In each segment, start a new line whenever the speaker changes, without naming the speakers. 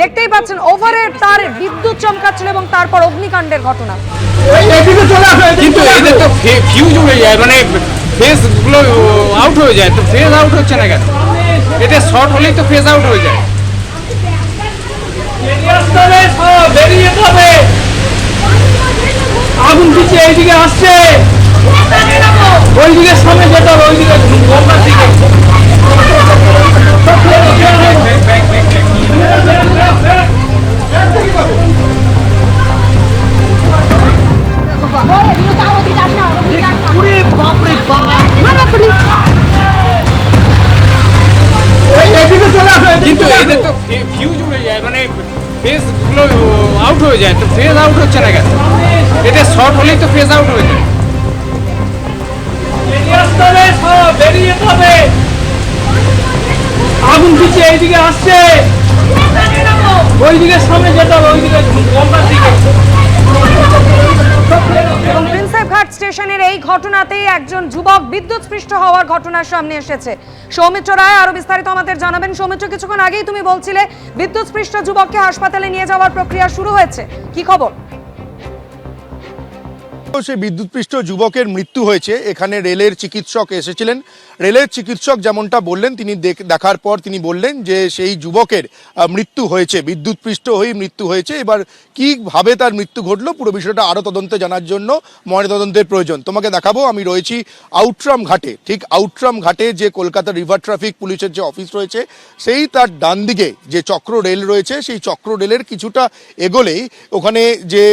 দেখতেই পাচ্ছেন ওভারের তার বিদ্যুৎ চমকাচ্ছিল এবং তারপর অগ্নিকাণ্ডের ঘটনা।
কিন্তু এদের তো ফিউজ হয়ে যায়, মানে ফেজ গুলো আউট হয়ে যায়, তো ফেজ আউট হচ্ছে না কেন? এটা শর্ট হলেই তো ফেজ আউট হয়ে যায়।
আগুন পিছিয়ে এইদিকে আসছে, ওইদিকে সামনে যেতে হবে, ওইদিকে গঙ্গার দিকে।
কিন্তু এদের তো ফিউজ হয়ে যায়, মানে ফেজ গুলো আউট হয়ে যায়, তো ফেজ আউট হচ্ছে না কেন? এটা শর্ট হলেই তো ফেজ আউট হয়ে যায়।
বেরিয়ে যেতে হবে, আগুন পিছিয়ে এইদিকে আসছে, ওইদিকে সামনে যেতে হবে, ওইদিকে গঙ্গার দিকে।
এবং প্রিন্সেপঘাট স্টেশনের এই ঘটনাতেই একজন যুবক বিদ্যুৎস্পৃষ্ট হওয়ার ঘটনা সামনে এসেছে। সৌমিত্র রায় আরো বিস্তারিত আমাদের জানাবেন। সৌমিত্র, কিছুক্ষণ আগেই তুমি বলছিলে বিদ্যুৎস্পৃষ্ট যুবককে হাসপাতালে নিয়ে যাওয়ার প্রক্রিয়া শুরু হয়েছে, কি খবর?
সেই বিদ্যুৎপৃষ্ট যুবকের মৃত্যু হয়েছে। এখানে রেলের চিকিৎসক এসেছিলেন। রেলের চিকিৎসক যেমনটা বললেন, তিনি দেখার পর তিনি বললেন যে সেই যুবকের মৃত্যু হয়েছে, বিদ্যুৎপৃষ্ট হয়েই মৃত্যু হয়েছে। এবার কীভাবে তার মৃত্যু ঘটলো পুরো বিষয়টা আরও তদন্তে জানার জন্য ময়নাতদন্তের প্রয়োজন। তোমাকে দেখাবো, আমি রয়েছি আউটরাম ঘাটে। ঠিক আউটরাম ঘাটে যে কলকাতা রিভার ট্রাফিক পুলিশের যে অফিস রয়েছে, সেই তার ডান দিকে যে চক্র রেল রয়েছে, সেই চক্র রেলের কিছুটা এগোলেই ওখানে যে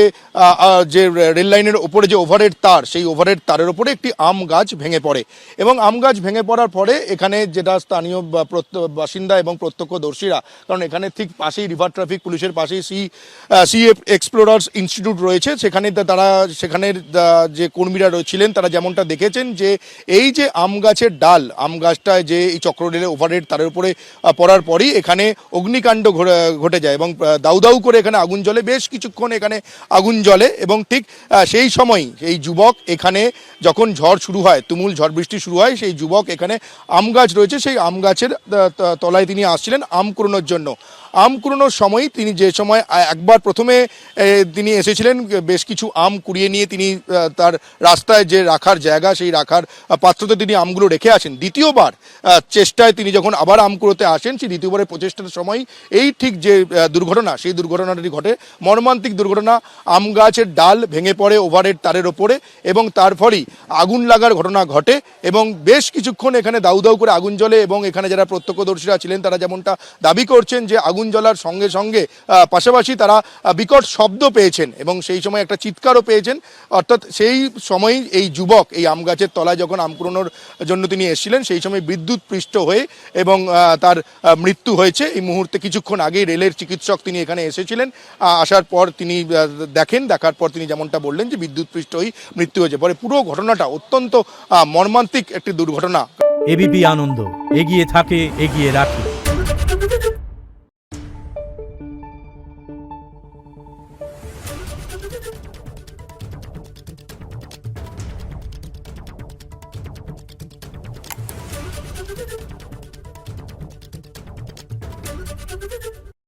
রেল লাইনের ওপরে যে ওভারের তার, সেই ওভারের তারের ওপরে একটি আম গাছ ভেঙে পড়ে এবং আম গাছ ভেঙে পড়ার পরে এখানে যেটা স্থানীয় বাসিন্দা এবং প্রত্যক্ষদর্শীরা, কারণ এখানে ঠিক পাশেই রিভার ট্রাফিক পুলিশের পাশেই সি এক্সপ্লোরার্স ইনস্টিটিউট রয়েছে, সেখানে তারা সেখানের যে কর্মীরা ছিলেন তারা যেমনটা দেখেছেন যে এই যে আম গাছের ডাল, আম গাছটায় যে এই চক্র রেলের ওভারের তারের উপরে পড়ার পরই এখানে অগ্নিকাণ্ড ঘটে যায় এবং দাউ দাউ করে এখানে আগুন জ্বলে। বেশ কিছুক্ষণ এখানে আগুন জ্বলে এবং ঠিক সেই সময় এই যুবক এখানে যখন ঝড় শুরু হয়, তুমুল ঝড় বৃষ্টি শুরু হয়, সেই যুবক এখানে আম গাছ রয়েছে, সেই আম গাছের তলায় তিনি আসছিলেন আম কুড়োনোর জন্য। আম কুড়োনোর সময় তিনি যে সময় একবার প্রথমে তিনি এসেছিলেন বেশ কিছু আম কুড়িয়ে নিয়ে তিনি তার রাস্তায় যে রাখার জায়গা, সেই রাখার পাত্রতে তিনি আমগুলো রেখে আসেন। দ্বিতীয়বার চেষ্টায় তিনি যখন আবার আম কুড়োতে আসেন, সেই দ্বিতীয়বারের প্রচেষ্টার সময় এই ঠিক যে দুর্ঘটনা, সেই দুর্ঘটনাটি ঘটে। মর্মান্তিক দুর্ঘটনা, আম গাছের ডাল ভেঙে পড়ে ওভারের তারের ওপরে এবং তার ফলেই আগুন লাগার ঘটনা ঘটে এবং বেশ কিছুক্ষণ এখানে দাউ দাউ করে আগুন জ্বলে এবং এখানে যারা প্রত্যক্ষদর্শীরা ছিলেন তারা যেমনটা দাবি করছেন যে আগুন জ্বলার সঙ্গে সঙ্গে পাশাপাশি তারা বিকট শব্দ পেয়েছেন এবং সেই সময় একটা চিৎকারও পেয়েছেন। অর্থাৎ সেই সময়ই এই যুবক এই আম গাছের তলায় যখন আম কুড়োনোর জন্য তিনি এসেছিলেন, সেই সময় বিদ্যুৎপৃষ্ট হয়ে এবং তার মৃত্যু হয়েছে। এই মুহূর্তে কিছুক্ষণ আগেই রেলের চিকিৎসক তিনি এখানে এসেছিলেন, আসার পর তিনি দেখার পর তিনি যেমনটা বললেন যে বিদ্যুৎপৃষ্ট হয়েই মৃত্যু হয়েছে। পরে পুরো ঘটনাটা অত্যন্ত মর্মান্তিক একটি দুর্ঘটনা।
এবিপি আনন্দ, এগিয়ে থাকে, এগিয়ে রাখে।